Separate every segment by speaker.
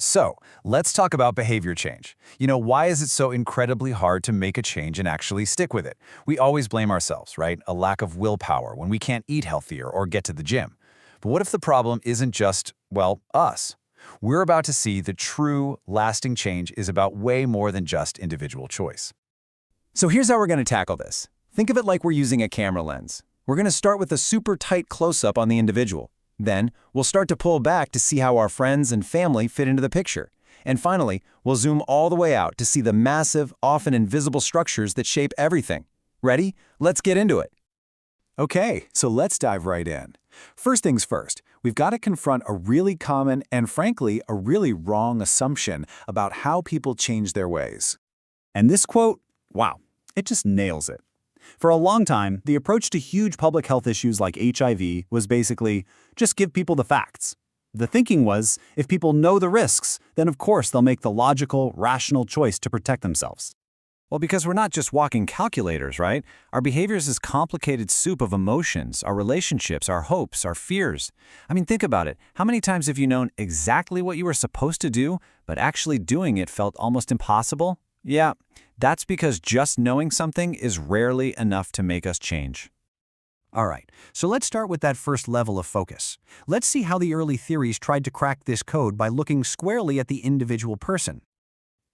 Speaker 1: So, let's talk about behavior change. Why is it so incredibly hard to make a change and actually stick with it? We always blame ourselves, right? A lack of willpower when we can't eat healthier or get to the gym. But what if the problem isn't just, well, us? We're about to see the true, lasting change is about way more than just individual choice.
Speaker 2: So here's how we're going to tackle this. Think of it like we're using a camera lens. We're going to start with a super tight close-up on the individual. Then, we'll start to pull back to see how our friends and family fit into the picture. And finally, we'll zoom all the way out to see the massive, often invisible structures that shape everything. Ready? Let's get into it.
Speaker 3: Okay, so let's dive right in. First things first, we've got to confront a really common and frankly, a really wrong assumption about how people change their ways. And this quote, wow, it just nails it. For a long time, the approach to huge public health issues like HIV was basically, just give people the facts. The thinking was, if people know the risks, then of course they'll make the logical, rational choice to protect themselves. Well, because we're not just walking calculators, right? Our behavior is this complicated soup of emotions, our relationships, our hopes, our fears. I mean, think about it. How many times have you known exactly what you were supposed to do, but actually doing it felt almost impossible? Yeah, that's because just knowing something is rarely enough to make us change. All right, so let's start with that first level of focus. Let's see how the early theories tried to crack this code by looking squarely at the individual person.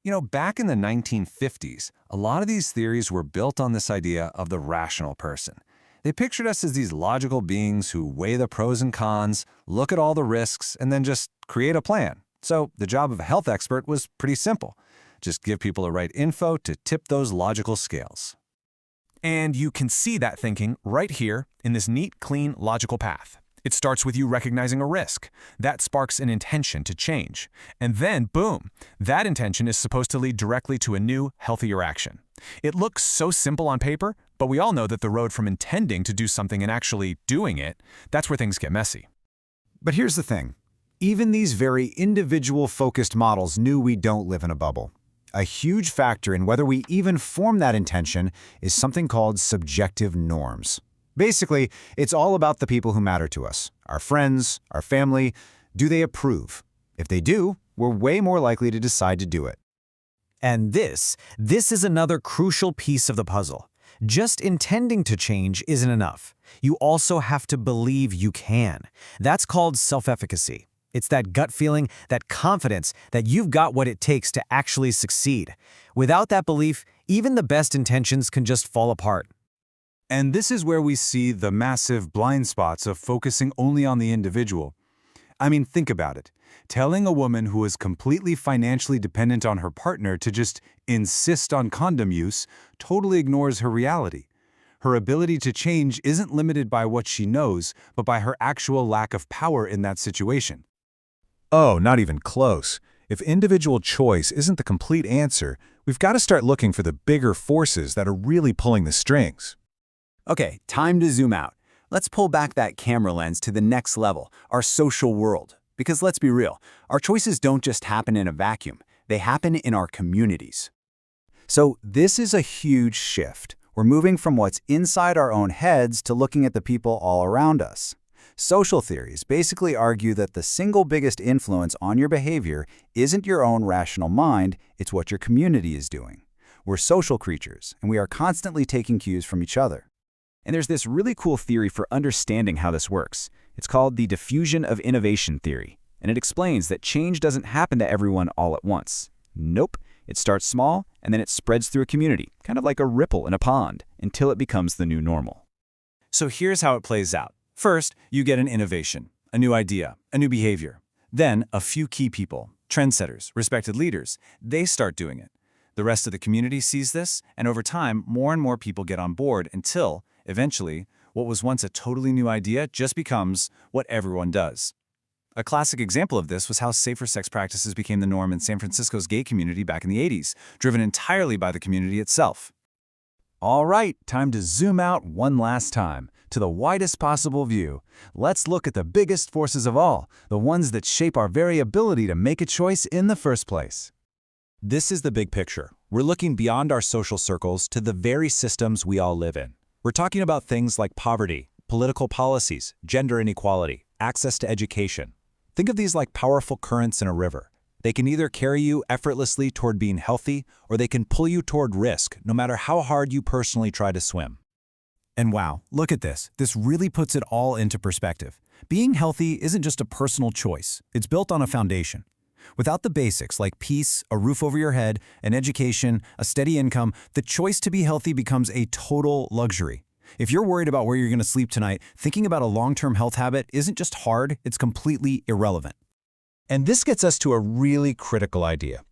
Speaker 1: Back in the 1950s, a lot of these theories were built on this idea of the rational person. They pictured us as these logical beings who weigh the pros and cons, look at all the risks, and then just create a plan. So the job of a health expert was pretty simple. Just give people the right info to tip those logical scales.
Speaker 4: And you can see that thinking right here in this neat, clean, logical path. It starts with you recognizing a risk. That sparks an intention to change. And then, boom, that intention is supposed to lead directly to a new, healthier action. It looks so simple on paper, but we all know that the road from intending to do something and actually doing it, that's where things get messy.
Speaker 3: But here's the thing. Even these very individual-focused models knew we don't live in a bubble. A huge factor in whether we even form that intention is something called subjective norms. Basically, it's all about the people who matter to us, our friends, our family. Do they approve? If they do, we're way more likely to decide to do it. And this is another crucial piece of the puzzle. Just intending to change isn't enough. You also have to believe you can. That's called self-efficacy. It's that gut feeling, that confidence that you've got what it takes to actually succeed. Without that belief, even the best intentions can just fall apart.
Speaker 5: And this is where we see the massive blind spots of focusing only on the individual. I mean, think about it. Telling a woman who is completely financially dependent on her partner to just insist on condom use totally ignores her reality. Her ability to change isn't limited by what she knows, but by her actual lack of power in that situation.
Speaker 3: Oh, not even close. If individual choice isn't the complete answer, we've got to start looking for the bigger forces that are really pulling the strings.
Speaker 2: Okay, time to zoom out. Let's pull back that camera lens to the next level, our social world. Because let's be real, our choices don't just happen in a vacuum. They happen in our communities. So this is a huge shift. We're moving from what's inside our own heads to looking at the people all around us. Social theories basically argue that the single biggest influence on your behavior isn't your own rational mind, it's what your community is doing. We're social creatures, and we are constantly taking cues from each other. And there's this really cool theory for understanding how this works. It's called the diffusion of innovation theory, and it explains that change doesn't happen to everyone all at once. Nope, it starts small, and then it spreads through a community, kind of like a ripple in a pond, until it becomes the new normal.
Speaker 3: So here's how it plays out. First, you get an innovation, a new idea, a new behavior. Then, a few key people, trendsetters, respected leaders, they start doing it. The rest of the community sees this, and over time, more and more people get on board until, eventually, what was once a totally new idea just becomes what everyone does. A classic example of this was how safer sex practices became the norm in San Francisco's gay community back in the 80s, driven entirely by the community itself. All right, time to zoom out one last time, to the widest possible view. Let's look at the biggest forces of all, the ones that shape our very ability to make a choice in the first place. This is the big picture. We're looking beyond our social circles to the very systems we all live in. We're talking about things like poverty, political policies, gender inequality, access to education. Think of these like powerful currents in a river. They can either carry you effortlessly toward being healthy, or they can pull you toward risk, no matter how hard you personally try to swim.
Speaker 1: And wow, look at this. This really puts it all into perspective. Being healthy isn't just a personal choice. It's built on a foundation. Without the basics like peace, a roof over your head, an education, a steady income, the choice to be healthy becomes a total luxury. If you're worried about where you're going to sleep tonight, thinking about a long-term health habit isn't just hard, it's completely irrelevant.
Speaker 3: And this gets us to a really critical idea.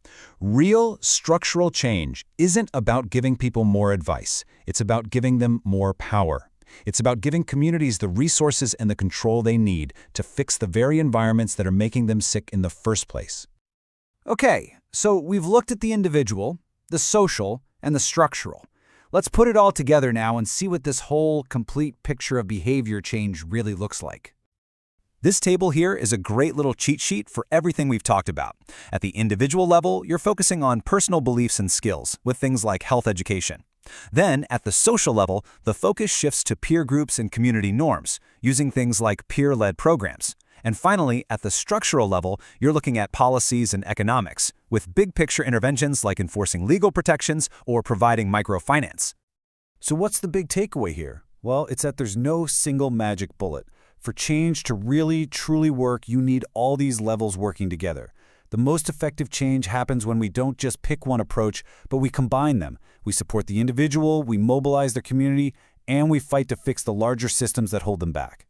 Speaker 3: Real structural change isn't about giving people more advice. It's about giving them more power. It's about giving communities the resources and the control they need to fix the very environments that are making them sick in the first place.
Speaker 2: Okay, so we've looked at the individual, the social, and the structural. Let's put it all together now and see what this whole complete picture of behavior change really looks like.
Speaker 1: This table here is a great little cheat sheet for everything we've talked about. At the individual level, you're focusing on personal beliefs and skills with things like health education. Then, at the social level, the focus shifts to peer groups and community norms, using things like peer-led programs. And finally, at the structural level, you're looking at policies and economics, with big-picture interventions like enforcing legal protections or providing microfinance.
Speaker 3: So what's the big takeaway here? Well, it's that there's no single magic bullet. For change to really, truly work, you need all these levels working together. The most effective change happens when we don't just pick one approach, but we combine them. We support the individual, we mobilize their community, and we fight to fix the larger systems that hold them back.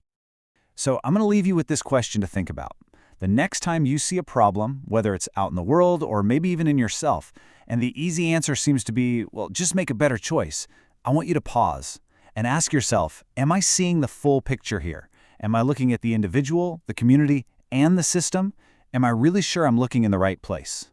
Speaker 3: So I'm going to leave you with this question to think about. The next time you see a problem, whether it's out in the world or maybe even in yourself, and the easy answer seems to be, well, just make a better choice, I want you to pause and ask yourself, am I seeing the full picture here? Am I looking at the individual, the community, and the system? Am I really sure I'm looking in the right place?